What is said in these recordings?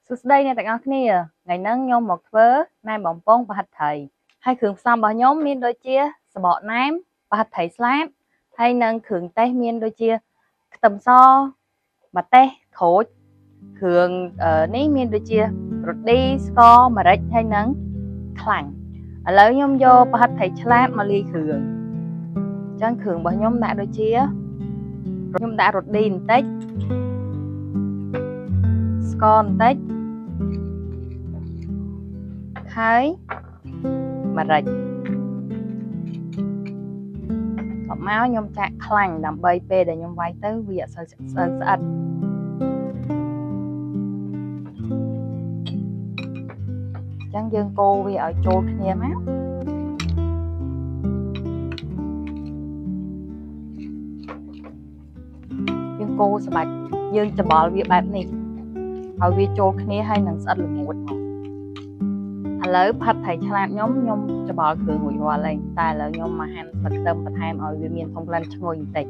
សួស្តីអ្នកទាំងអស់គ្នាថ្ងៃហ្នឹងខ្ញុំមកធ្វើណែមបំពងប្រហិតត្រីហើយគ្រឿងផ្សំរបស់ខ្ញុំមានដូចជាសបកណែមប្រហិតត្រីស្លាតហើយនឹងគ្រឿងទេសមានដូចជាខ្ទឹមសម្ទេសក្រូចគ្រឿងនេះមានដូចជារ៉ូឌីស្ករម្រេចហើយនឹងខ្លាញ់ឥឡូវខ្ញុំយកប្រហិតត្រីឆ្លាតមកលាយគ្រឿងអញ្ចឹងគ្រឿងរបស់ខ្ញុំដាក់ដូចជាខ្ញុំដាក់រ៉ូឌីបន្តិចស្ករបន្តិចហើយម្រេចបន្ទាប់មកខ្ញុំចាក់ខ្លាញ់ដើម្បីពេលដែលខ្ញុំវាយទៅវាអត់សូវស្អិតអញ្ចឹងយើងកូរវាឲ្យចូលគ្នាមកយើងកូរសម្រាប់យើងច្បល់វាបែបនេះឲ្យវាចូលគ្នាហើយនឹងស្អិតល្មួតមកឥឡូវផាត់ត្រីឆ្លាតខ្ញុំច្បល់គ្រឿងរួចរាល់ហើយតែឥឡូវខ្ញុំមកហាន់ស្លឹកខ្ទឹមបន្ថែមឲ្យវាមានធំក្លិនឈ្ងុយបន្តិច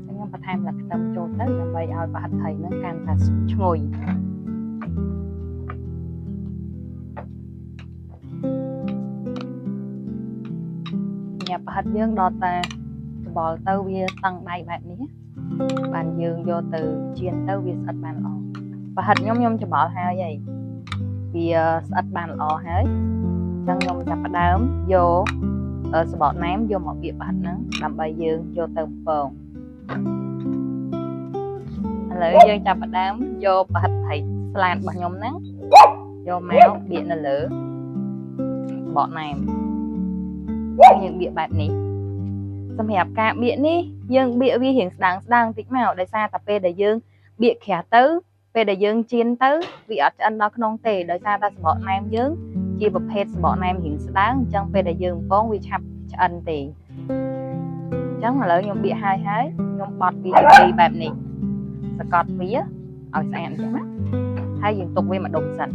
ខ្ញុំបន្ថែមស្លឹកខ្ទឹមចូលទៅដើម្បីឲ្យប្រហិតត្រីនឹងកាន់តែឈ្ងុយប្រហិតយើងដល់តែច្បល់ទៅវាតឹងដៃបែបនេះបានយើងយកទៅចៀនទៅវាស្អិតបានល្អប្រហិតខ្ញុំច្បល់ហើយវាស្អិតបានល្អហើយអញ្ចឹងខ្ញុំចាប់ផ្ដើមយកសបកណែមយកមកបៀកប្រហិតហ្នឹងដើម្បីយើងយកទៅបំពងឥឡូវយើងចាប់ផ្ដើមយកប្រហិតត្រីស្លាតរបស់ខ្ញុំហ្នឹងយកមកបៀកនៅលើសបកណែមយើងបៀកបែបនេះសម្រាប់ការបៀកនេះយើងបៀកវារៀងស្ដើងតិចមកដោយសារតែពេលដែលយើងបៀកក្រាស់ទៅពេលដែលយើងចៀនទៅវាអត់ឆ្អិនដល់ក្នុងទេដោយសារតែសបកណែមយើងជាប្រភេទសបកណែមរៀងស្ដើងអញ្ចឹងពេលដែលយើងបំពងវាឆាប់ឆ្អិនទេអញ្ចឹងឥឡូវខ្ញុំបៀកហើយខ្ញុំបត់វាពីបែបនេះសកត់វាឲ្យស្អាតអញ្ចឹងណាហើយយើងទុកវាមួយដុំសិន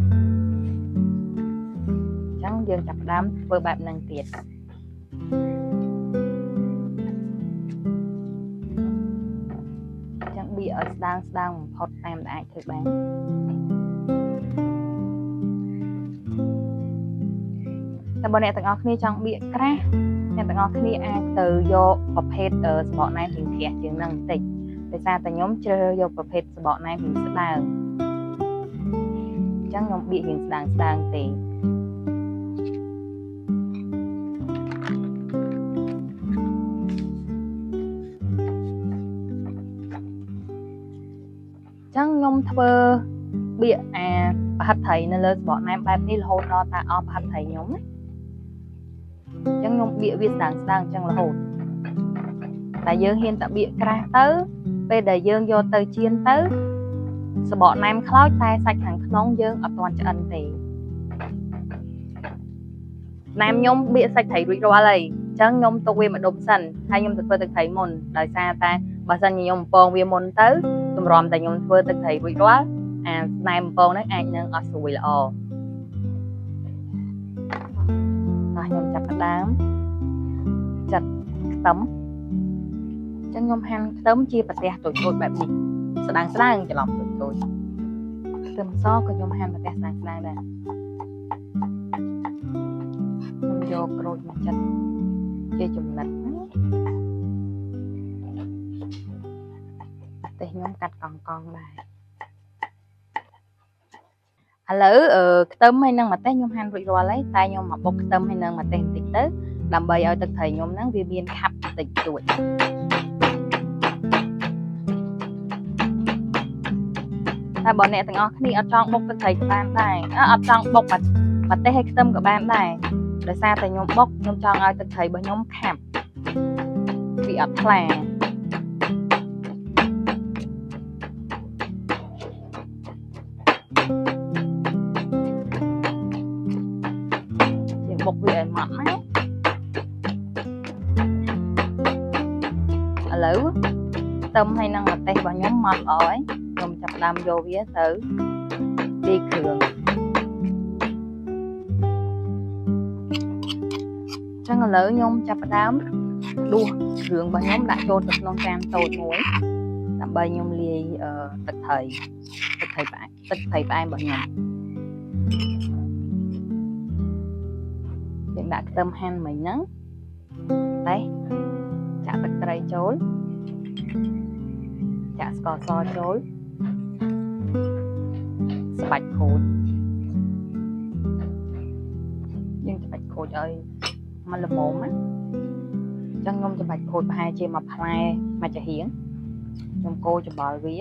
អញ្ចឹងយើងចាប់ផ្ដើមធ្វើបែបហ្នឹងទៀតចឹងបៀកឲ្យស្ដើងបំផុតតាមដែលអាចធ្វើបានតែបើអ្នកទាំងអស់គ្នាចង់បៀកក្រាស់អ្នកទាំងអស់គ្នាអាចទៅយកប្រភេទសបកណែមរៀងក្រាស់ជាងហ្នឹងបន្តិចដោយសារតែខ្ញុំជ្រើសយកប្រភេទសបកណែមរៀងស្ដើងអញ្ចឹងខ្ញុំបៀករៀងស្ដើងទេចឹងខ្ញុំធ្វើបៀកប្រហិតត្រីនៅលើសបកណែមបែបនេះរហូតដល់តែអស់ប្រហិតត្រីខ្ញុំណាចឹងខ្ញុំបៀកវាស្ដើងចឹងរហូតតែយើងហ៊ានតែបៀកក្រាស់ទៅពេលដែលយើងយកទៅចៀនទៅសបកណែមខ្លោចតែសាច់ខាងក្នុងយើងអត់ទាន់ឆ្អិនទេណែមខ្ញុំបៀកសាច់ត្រីរួចរាល់ហើយអញ្ចឹងខ្ញុំទុកវាមួយដុំសិនហើយខ្ញុំទៅធ្វើទឹកត្រីមុនដោយសារតែបើសិនជាខ្ញុំបំពងវាមុនទៅទម្រាំតែខ្ញុំធ្វើទឹកត្រីរួចរាល់ណែមបំពងហ្នឹងអាចនឹងអត់ស្រួយល្អខ្ញុំចាប់ផ្ដើមចាត់ខ្ទឹមអញ្ចឹងខ្ញុំហាន់ខ្ទឹមជាប្រទះតូចបែបនេះស្ដើងច្រឡំតូចខ្ទឹមសក៏ខ្ញុំហាន់ប្រទះស្ដើងដែរខ្ញុំយកក្រូចមកចិតជាចំណិតតែខ្ញុំកាត់កង់ដែរឥឡូវខ្ទឹមហើយនឹងម្ទេសខ្ញុំហាន់រួចរាល់ហើយតែខ្ញុំមកបុកខ្ទឹមហើយនឹងម្ទេសបន្តិចទៅដើម្បីឲ្យទឹកត្រីខ្ញុំហ្នឹងវាមានខាប់បន្តិចតួចតែបើអ្នកទាំងអស់គ្នាអត់ចង់បុកទឹកត្រីក៏បានដែរអត់ចង់បុកម្ទេសហើយខ្ទឹមក៏បានដែរដោយសារតែខ្ញុំបុកខ្ញុំចង់ឲ្យទឹកត្រីរបស់ខ្ញុំខាប់វាអត់ថ្លាបុកវាឲ្យម៉ត់ណាឥឡូវខ្ទឹមហើយនឹងម្ទេសរបស់ខ្ញុំម៉ត់ល្អហើយខ្ញុំចាប់ផ្ដើមយកវាទៅលាយគ្រឿង ចឹងឥឡូវខ្ញុំចាប់ផ្ដើមដួសគ្រឿងរបស់ខ្ញុំដាក់ចូលទៅក្នុងចានតូចមួយដើម្បីខ្ញុំលាយទឹកត្រីផ្អែមរបស់ខ្ញុំយើងដាក់ខ្ទឹមហាន់មិញហ្នឹងតែចាក់ទឹកត្រីចូលចាក់ស្ករសចូលស្បាច់ខូចយើងច្របាច់ខូចឲ្យมันល្មមណាចឹងខ្ញុំច្របាច់ខូចប្រហែលជាមួយផ្លែមួយចាហៀងខ្ញុំកូរច្បល់វា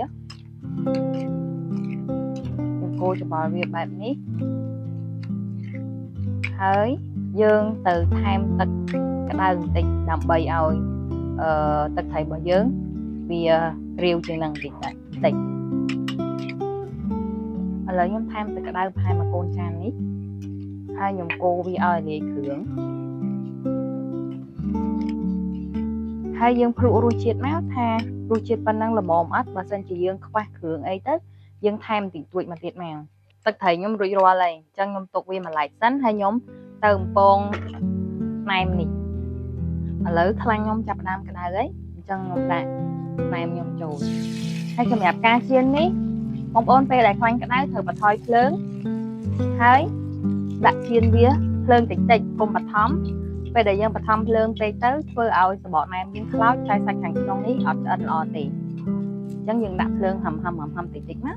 បែបនេះហើយយើងទៅថែមទឹកក្តៅបន្តិចដើម្បីឲ្យទឹកត្រីរបស់យើងវារាវជាងនឹងបន្តិចឥឡូវខ្ញុំថែមទឹកក្តៅប្រហែលមួយកូនចាននេះហើយខ្ញុំកូរវាឲ្យលាយគ្រឿងហើយយើងភ្លក់រសជាតិមកថារសជាតិប៉ុណ្ណឹងល្មមអត់បើសិនជាយើងខ្វះគ្រឿងអីទៅយើងថែមតិចតួចមកទៀតមកទឹកត្រីខ្ញុំរួចរាល់ហើយអញ្ចឹងខ្ញុំទុកវាមួយឡែកសិនហើយខ្ញុំទៅបំពងណែមនេះឥឡូវខ្លាញ់ខ្ញុំចាប់ផ្ដើមក្តៅហើយអញ្ចឹងខ្ញុំដាក់ណែមខ្ញុំចូលហើយសម្រាប់ការចៀននេះបងប្អូនពេលដែលខ្លាញ់ក្តៅត្រូវបន្ថយភ្លើងហើយដាក់ចៀនវាភ្លើងតិចកុំបឋមពេលដែលយើងបឋមភ្លើងពេកទៅធ្វើឲ្យសបកណែមយើងខ្លោចតែសាច់ខាងក្នុងនេះអត់ឆ្អិនល្អទេអញ្ចឹងយើងដាក់ភ្លើងហឹមតិចណា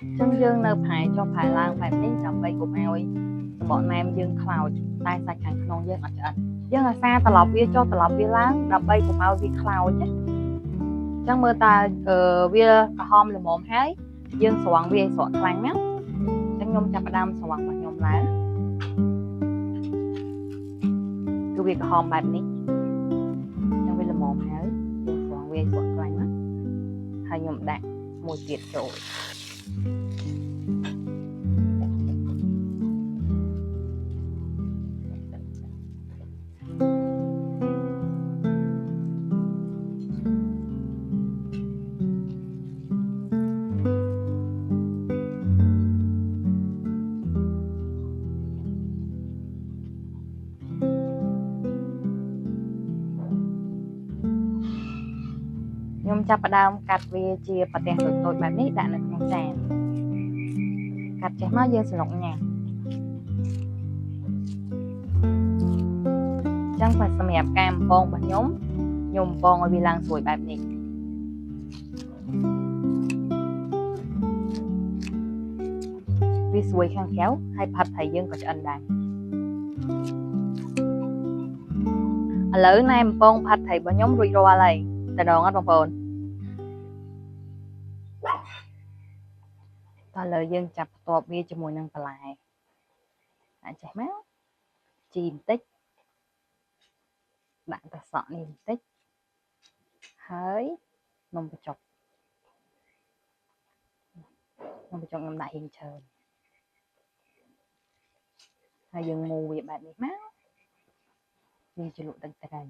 អញ្ចឹងយើងនៅផែចុះផែឡើងបែបនេះដើម្បីកុំឲ្យសបកណែមយើងខ្លោចតែសាច់ខាងក្នុងយើងអត់ឆ្អិនយើងអាសាត្រឡប់វាចុះត្រឡប់វាឡើងដើម្បីកុំឲ្យវាខ្លោចណាអញ្ចឹងមើលតើវាក្រហមល្មមហើយយើងស្រង់វាឲ្យស្រក់ខ្លាញ់ណាអញ្ចឹងខ្ញុំចាប់ផ្ដើមស្រង់របស់ខ្ញុំឡើងគឺវាក្រហមបែបនេះអញ្ចឹងវាល្មមហើយយើងស្រង់វាឲ្យស្រក់ខ្លាញ់ណាហើយខ្ញុំដាក់មួយទៀតចូលខ្ញុំចាប់ផ្ដើមកាត់វាជាប្រទេសតូចបែបនេះដាក់នៅក្នុងចានកាត់ចេះមកយើងស្នុកញ៉ាំអញ្ចឹងសម្រាប់ការបំពងរបស់ខ្ញុំបំពងឲ្យវាឡើងស្រួយបែបនេះវាស្រួយខាងក្រៅហើយផាត់ត្រីយើងក៏ឆ្អិនដែរឥឡូវណែបំពងផាត់ត្រីរបស់ខ្ញុំរួចរាល់ហើយតែដងអត់បងប្អូនតើឥឡូវយើងចាប់ផ្ទាប់វាជាមួយនឹងបន្លែដាក់ចេះមកជីបន្តិចដាក់តែសក់នេះបន្តិចហើយនំបញ្ចុកខ្ញុំដាក់ហ៊ីងច្រើនហើយយើងមូរវាបែបនេះមកយើងជ្រលក់ទឹកត្រី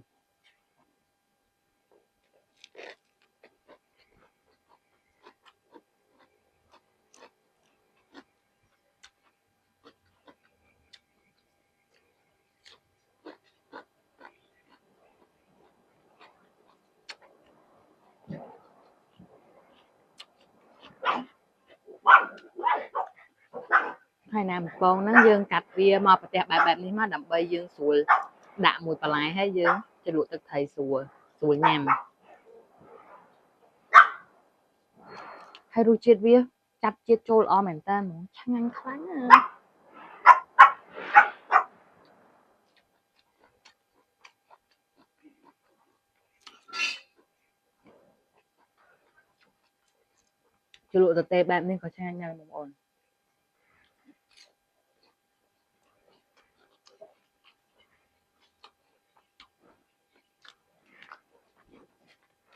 ហើយណាបំពងហ្នឹងយើងកាត់វាមកប្រទះបែបនេះមកដើម្បីយើងស្រួលដាក់មួយបន្លែហើយយើងជ្រលក់ទឹកត្រីស្រួលញ៉ាំហើយរសជាតិវាចាប់ជាតិចូលល្អមែនតើហ្មងឆ្ងាញ់ខ្លាំងណាស់ជ្រលក់តេបែបនេះក៏ឆ្ងាញ់ដែរបងប្អូន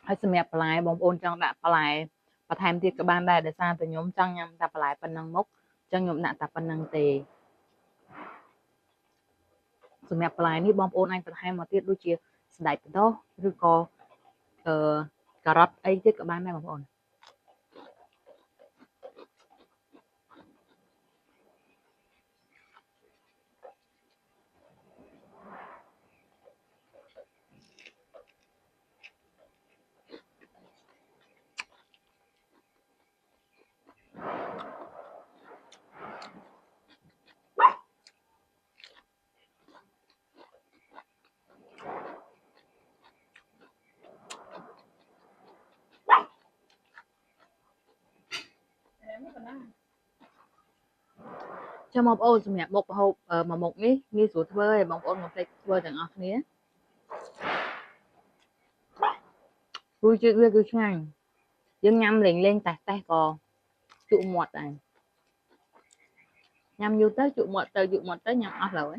ហើយសម្រាប់បន្លែបងប្អូនចង់ដាក់បន្លែបន្ថែមទៀតក៏បានដែរដោយសារតែខ្ញុំចង់ញ៉ាំតែបន្លែប៉ុណ្ណឹងមុខអញ្ចឹងខ្ញុំដាក់តែប៉ុណ្ណឹងទេសម្រាប់បន្លែនេះបងប្អូនអាចបន្ថែមមកទៀតដូចជាស្ដែកបដោះឬក៏ការ៉ុតអីទៀតក៏បានដែរបងប្អូន cho một ôសម្រាប់មុខប្រហូបមួយមុខនេះងាយស្រួលធ្វើហើយបងប្អូនកុំភ្លេចធ្វើទាំងអស់គ្នារសជាតិវាគឺឆ្ងាញ់យើងញ៉ាំលេងលេងតេះតេះក៏ជក់មាត់ដែរញ៉ាំយូរទៅជក់មាត់ទៅញ៉ាំអស់ឡើយ